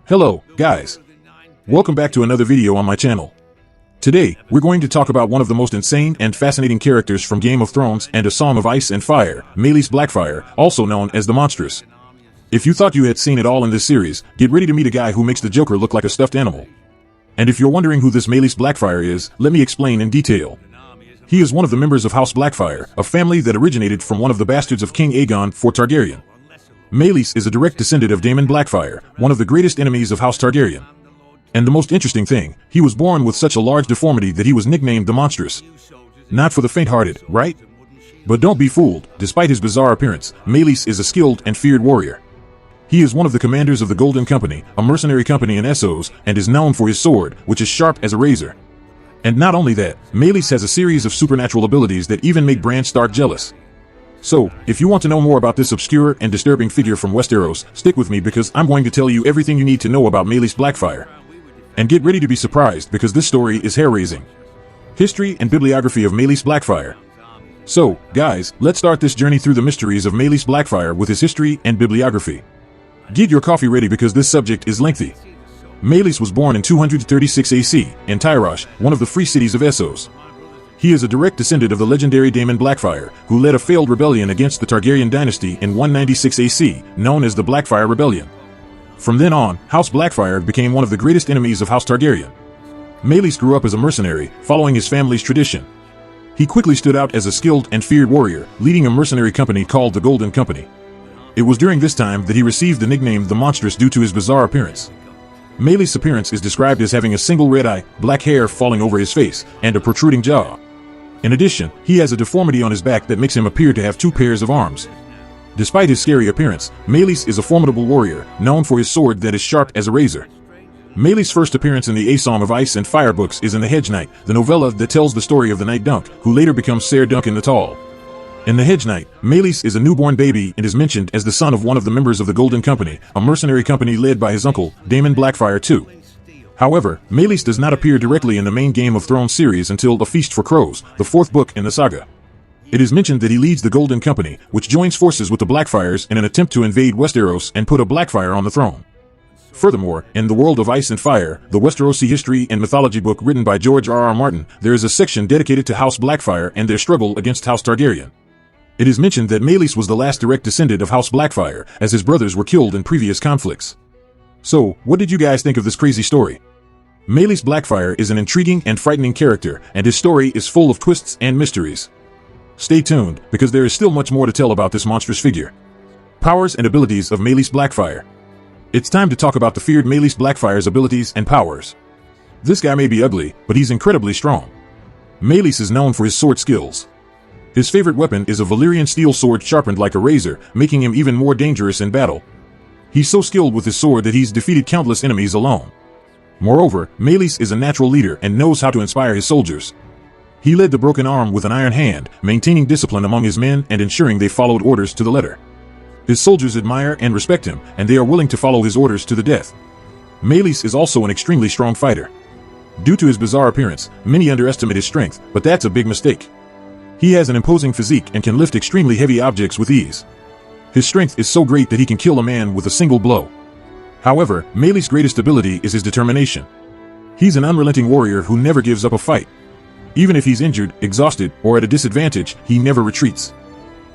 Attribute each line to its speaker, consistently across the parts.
Speaker 1: Hello, guys. Welcome back to another video on my channel. Today, we're going to talk about one of the most insane and fascinating characters from Game of Thrones and A Song of Ice and Fire, Maelys Blackfyre, also known as the Monstrous. If you thought you had seen it all in this series, get ready to meet a guy who makes the Joker look like a stuffed animal. And if you're wondering who this Maelys Blackfyre is, let me explain in detail. He is one of the members of House Blackfyre, a family that originated from one of the bastards of King Aegon IV Targaryen. Maelys is a direct descendant of Daemon Blackfyre, one of the greatest enemies of House Targaryen. And the most interesting thing, he was born with such a large deformity that he was nicknamed the Monstrous. Not for the faint-hearted, right? But don't be fooled, despite his bizarre appearance, Maelys is a skilled and feared warrior. He is one of the commanders of the Golden Company, a mercenary company in Essos, and is known for his sword, which is sharp as a razor. And not only that, Maelys has a series of supernatural abilities that even make Bran Stark jealous. So, if you want to know more about this obscure and disturbing figure from Westeros, stick with me because I'm going to tell you everything you need to know about Maelys Blackfyre. And get ready to be surprised because this story is hair-raising. History and bibliography of Maelys Blackfyre. So, guys, let's start this journey through the mysteries of Maelys Blackfyre with his history and bibliography. Get your coffee ready because this subject is lengthy. Maelys was born in 236 AC, in Tyrosh, one of the free cities of Essos. He is a direct descendant of the legendary Daemon Blackfyre, who led a failed rebellion against the Targaryen dynasty in 196 AC, known as the Blackfyre Rebellion. From then on, House Blackfyre became one of the greatest enemies of House Targaryen. Maelys grew up as a mercenary, following his family's tradition. He quickly stood out as a skilled and feared warrior, leading a mercenary company called the Golden Company. It was during this time that he received the nickname the Monstrous due to his bizarre appearance. Maelys' appearance is described as having a single red eye, black hair falling over his face, and a protruding jaw. In addition, he has a deformity on his back that makes him appear to have two pairs of arms. Despite his scary appearance, Maelys is a formidable warrior, known for his sword that is sharp as a razor. Maelys' first appearance in the A Song of Ice and Fire books is in The Hedge Knight, the novella that tells the story of the Knight Dunk, who later becomes Ser Duncan the Tall. In The Hedge Knight, Maelys is a newborn baby and is mentioned as the son of one of the members of the Golden Company, a mercenary company led by his uncle, Daemon Blackfyre II. However, Maelys does not appear directly in the main Game of Thrones series until A Feast for Crows, the fourth book in the saga. It is mentioned that he leads the Golden Company, which joins forces with the Blackfyres in an attempt to invade Westeros and put a Blackfyre on the throne. Furthermore, in The World of Ice and Fire, the Westerosi history and mythology book written by George R.R. Martin, there is a section dedicated to House Blackfyre and their struggle against House Targaryen. It is mentioned that Maelys was the last direct descendant of House Blackfyre, as his brothers were killed in previous conflicts. So, what did you guys think of this crazy story? Maelys Blackfyre is an intriguing and frightening character, and his story is full of twists and mysteries. Stay tuned, because there is still much more to tell about this monstrous figure. Powers and abilities of Maelys Blackfyre. It's time to talk about the feared Maelys Blackfyre's abilities and powers. This guy may be ugly, but he's incredibly strong. Maelys is known for his sword skills. His favorite weapon is a Valyrian steel sword sharpened like a razor, making him even more dangerous in battle. He's so skilled with his sword that he's defeated countless enemies alone. Moreover, Maelys is a natural leader and knows how to inspire his soldiers. He led the Broken Arm with an iron hand, maintaining discipline among his men and ensuring they followed orders to the letter. His soldiers admire and respect him, and they are willing to follow his orders to the death. Maelys is also an extremely strong fighter. Due to his bizarre appearance, many underestimate his strength, but that's a big mistake. He has an imposing physique and can lift extremely heavy objects with ease. His strength is so great that he can kill a man with a single blow. However, Maelys' greatest ability is his determination. He's an unrelenting warrior who never gives up a fight. Even if he's injured, exhausted, or at a disadvantage, he never retreats.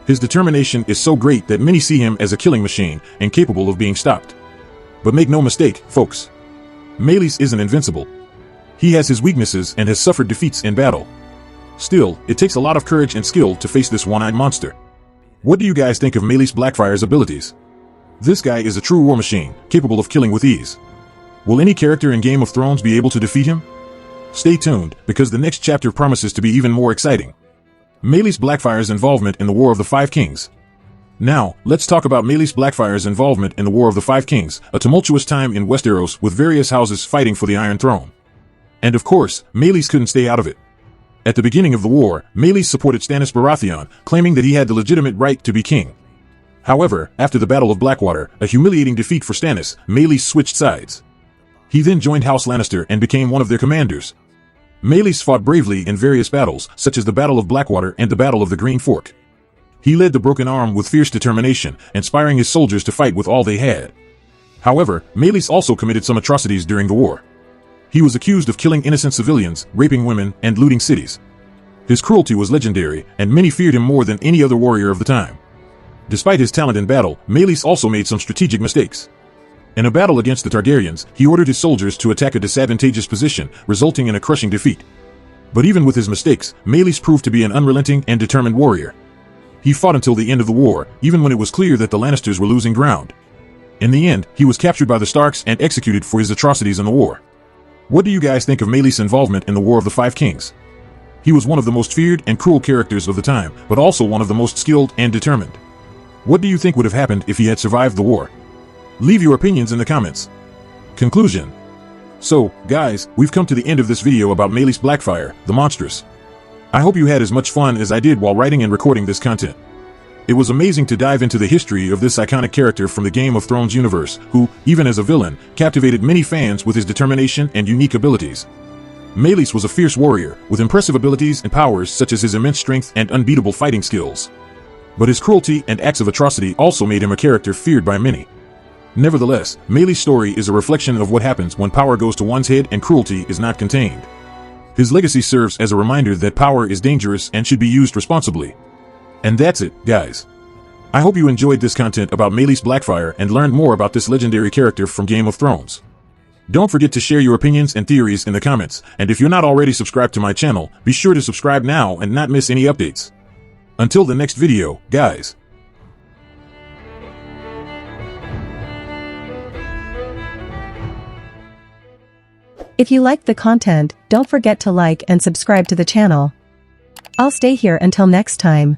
Speaker 1: His determination is so great that many see him as a killing machine and capable of being stopped. But make no mistake, folks. Maelys isn't invincible. He has his weaknesses and has suffered defeats in battle. Still, it takes a lot of courage and skill to face this one-eyed monster. What do you guys think of Maelys Blackfyre's abilities? This guy is a true war machine, capable of killing with ease. Will any character in Game of Thrones be able to defeat him? Stay tuned, because the next chapter promises to be even more exciting. Maelys Blackfyre's involvement in the War of the Five Kings. Now, let's talk about Maelys Blackfyre's involvement in the War of the Five Kings, a tumultuous time in Westeros with various houses fighting for the Iron Throne. And of course, Maelys couldn't stay out of it. At the beginning of the war, Maelys supported Stannis Baratheon, claiming that he had the legitimate right to be king. However, after the Battle of Blackwater, a humiliating defeat for Stannis, Maelys switched sides. He then joined House Lannister and became one of their commanders. Maelys fought bravely in various battles, such as the Battle of Blackwater and the Battle of the Green Fork. He led the Broken Arm with fierce determination, inspiring his soldiers to fight with all they had. However, Maelys also committed some atrocities during the war. He was accused of killing innocent civilians, raping women, and looting cities. His cruelty was legendary, and many feared him more than any other warrior of the time. Despite his talent in battle, Maelys also made some strategic mistakes. In a battle against the Targaryens, he ordered his soldiers to attack a disadvantageous position, resulting in a crushing defeat. But even with his mistakes, Maelys proved to be an unrelenting and determined warrior. He fought until the end of the war, even when it was clear that the Lannisters were losing ground. In the end, he was captured by the Starks and executed for his atrocities in the war. What do you guys think of Maelys' involvement in the War of the Five Kings? He was one of the most feared and cruel characters of the time, but also one of the most skilled and determined. What do you think would have happened if he had survived the war? Leave your opinions in the comments. Conclusion. So, guys, we've come to the end of this video about Maelys Blackfyre, the Monstrous. I hope you had as much fun as I did while writing and recording this content. It was amazing to dive into the history of this iconic character from the Game of Thrones universe, who, even as a villain, captivated many fans with his determination and unique abilities. Maelys was a fierce warrior, with impressive abilities and powers such as his immense strength and unbeatable fighting skills. But his cruelty and acts of atrocity also made him a character feared by many. Nevertheless, Maelys' story is a reflection of what happens when power goes to one's head and cruelty is not contained. His legacy serves as a reminder that power is dangerous and should be used responsibly. And that's it, guys. I hope you enjoyed this content about Maelys Blackfyre and learned more about this legendary character from Game of Thrones. Don't forget to share your opinions and theories in the comments, and if you're not already subscribed to my channel, be sure to subscribe now and not miss any updates. Until the next video, guys.
Speaker 2: If you liked the content, don't forget to like and subscribe to the channel. I'll stay here until next time.